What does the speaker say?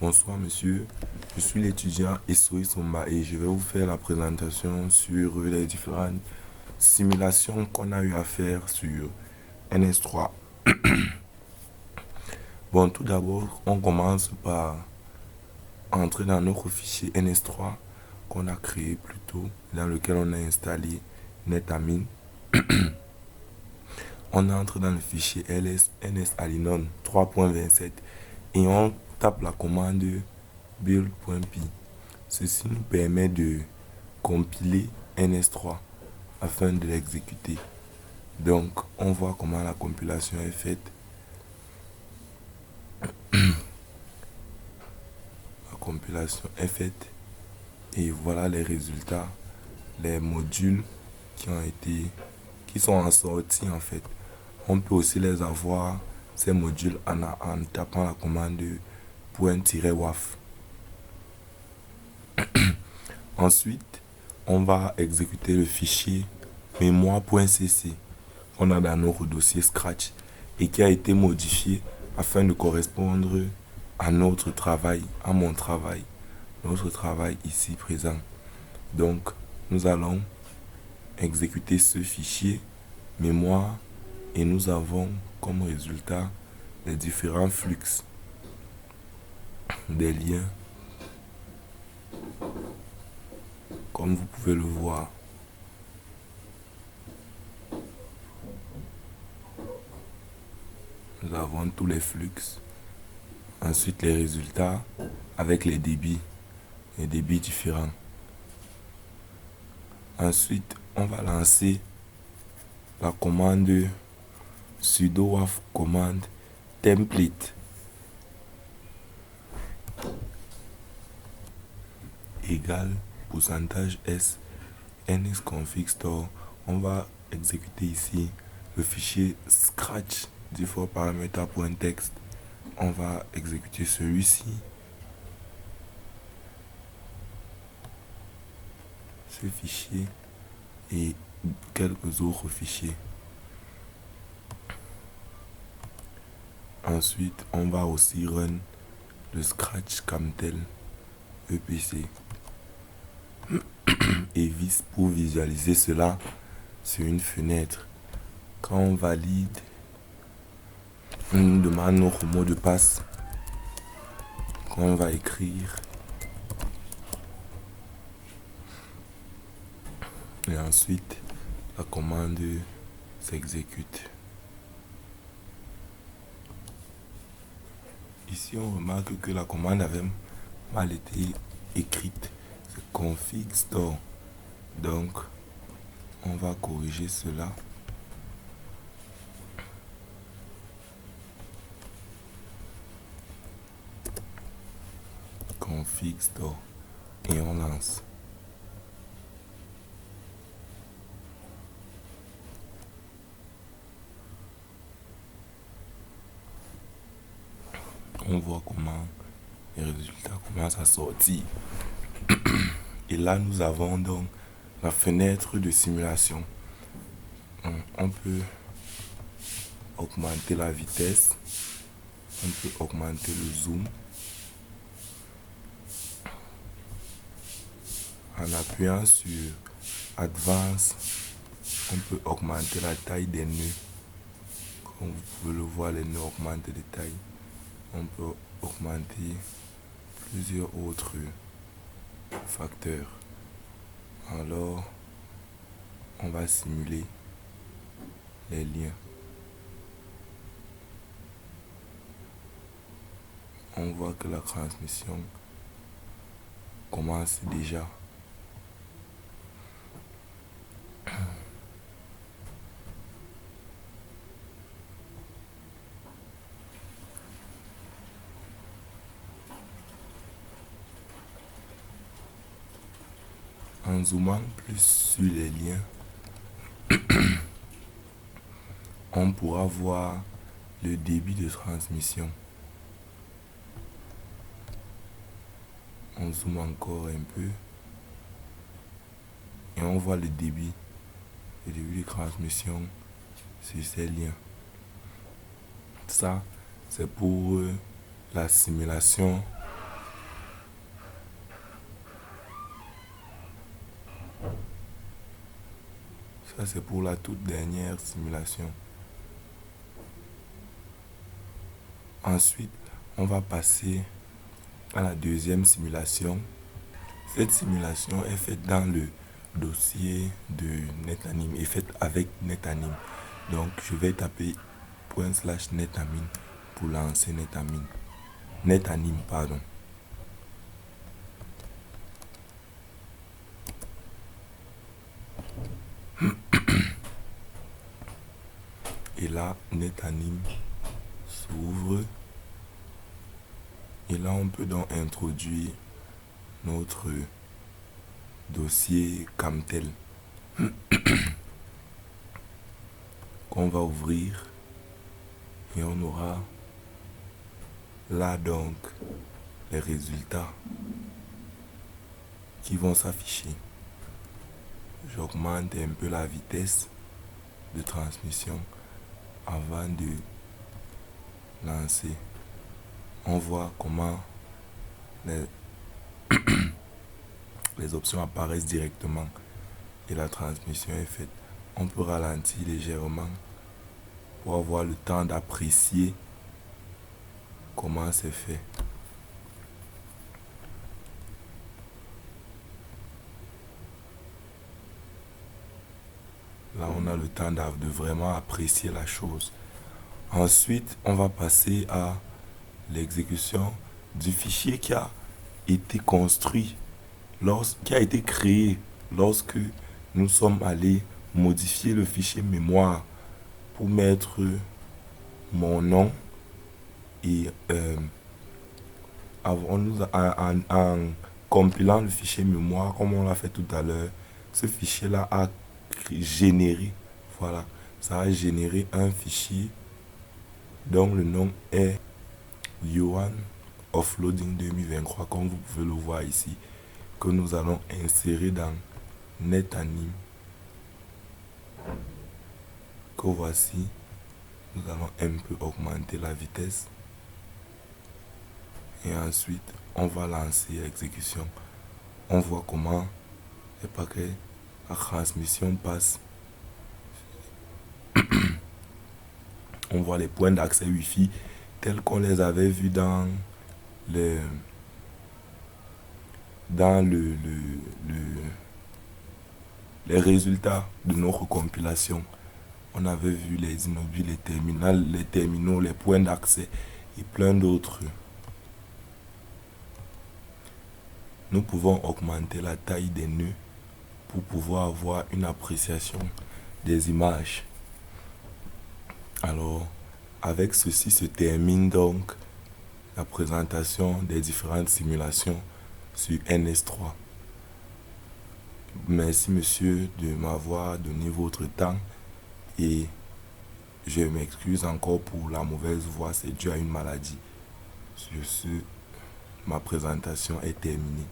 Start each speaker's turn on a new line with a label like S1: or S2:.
S1: Bonsoir monsieur, je suis l'étudiant Essoy Somba et je vais vous faire la présentation sur les différentes simulations qu'on a eu à faire sur NS3. Bon, tout d'abord, on commence par entrer dans notre fichier NS3 qu'on a créé plus tôt, dans lequel on a installé NetAmine. On entre dans le fichier ls nsalinon 3.27 et on tape la commande build.py. Ceci nous permet de compiler NS3 afin de l'exécuter. Donc, on voit comment la compilation est faite. La compilation est faite et voilà les résultats, les modules qui sont en sortie en fait. On peut aussi les avoir, ces modules, en tapant la commande .-waf. Ensuite, on va exécuter le fichier mémoire.cc qu'on a dans notre dossier Scratch et qui a été modifié afin de correspondre à notre travail, à mon travail, notre travail ici présent. Donc, nous allons exécuter ce fichier mémoire et nous avons comme résultat les différents flux des liens, comme vous pouvez le voir. Nous avons tous les flux. Ensuite, les résultats avec les débits différents. Ensuite, on va lancer la commande sudo waf command template égale %s nsconfig store. On va exécuter ici le fichier scratch du for parameter.txt. On va exécuter celui-ci, ce fichier et quelques autres fichiers. Ensuite, on va aussi run le scratch camtel EPC. Et pour visualiser cela sur une fenêtre, quand on valide, on nous demande notre mot de passe qu'on va écrire. Et ensuite, la commande s'exécute. Ici, on remarque que la commande avait mal été écrite. C'est config store. Donc, on va corriger cela. Config store. Et on lance. On voit comment les résultats commencent à sortir. Et là, nous avons donc la fenêtre de simulation. On peut augmenter la vitesse. On peut augmenter le zoom. En appuyant sur Advance, on peut augmenter la taille des nœuds. Comme vous pouvez le voir, les nœuds augmentent de taille. On peut augmenter plusieurs autres facteurs. Alors, on va simuler les liens. On voit que la transmission commence déjà. En zoomant plus sur les liens, on pourra voir le débit de transmission. On zoome encore un peu et on voit le débit de transmission sur ces liens. Ça, c'est pour la simulation Ça, c'est pour la toute dernière simulation. Ensuite, on va passer à la deuxième simulation. Cette simulation est faite dans le dossier de NetAnim, est faite avec NetAnim. Donc, je vais taper /NetAnim pour lancer NetAnim, pardon. Et là, NetAnim s'ouvre. Et là, on peut donc introduire notre dossier Camtel qu'on va ouvrir. Et on aura là donc les résultats qui vont s'afficher. J'augmente un peu la vitesse de transmission avant de lancer. On voit comment les options apparaissent directement et la transmission est faite. On peut ralentir légèrement pour avoir le temps d'apprécier comment c'est fait. Là, on a le temps de vraiment apprécier la chose. Ensuite, on va passer à l'exécution du fichier qui a été construit, qui a été créé lorsque nous sommes allés modifier le fichier mémoire pour mettre mon nom et en compilant le fichier mémoire comme on l'a fait tout à l'heure, ce fichier là a généré, voilà, ça a généré un fichier dont le nom est Johan Offloading 2023, comme vous pouvez le voir ici, que nous allons insérer dans NetAnim, que voici. Nous allons un peu augmenter la vitesse et ensuite on va lancer l'exécution. On voit comment les paquets, la transmission passe. On voit les points d'accès Wi-Fi tels qu'on les avait vus dans les résultats de nos recompilations. On avait vu les immobiles, les terminaux, les points d'accès et plein d'autres. Nous pouvons augmenter la taille des nœuds pour pouvoir avoir une appréciation des images. Alors, avec ceci se termine donc la présentation des différentes simulations sur NS3. Merci monsieur de m'avoir donné votre temps et je m'excuse encore pour la mauvaise voix, c'est dû à une maladie. Sur ce, ma présentation est terminée.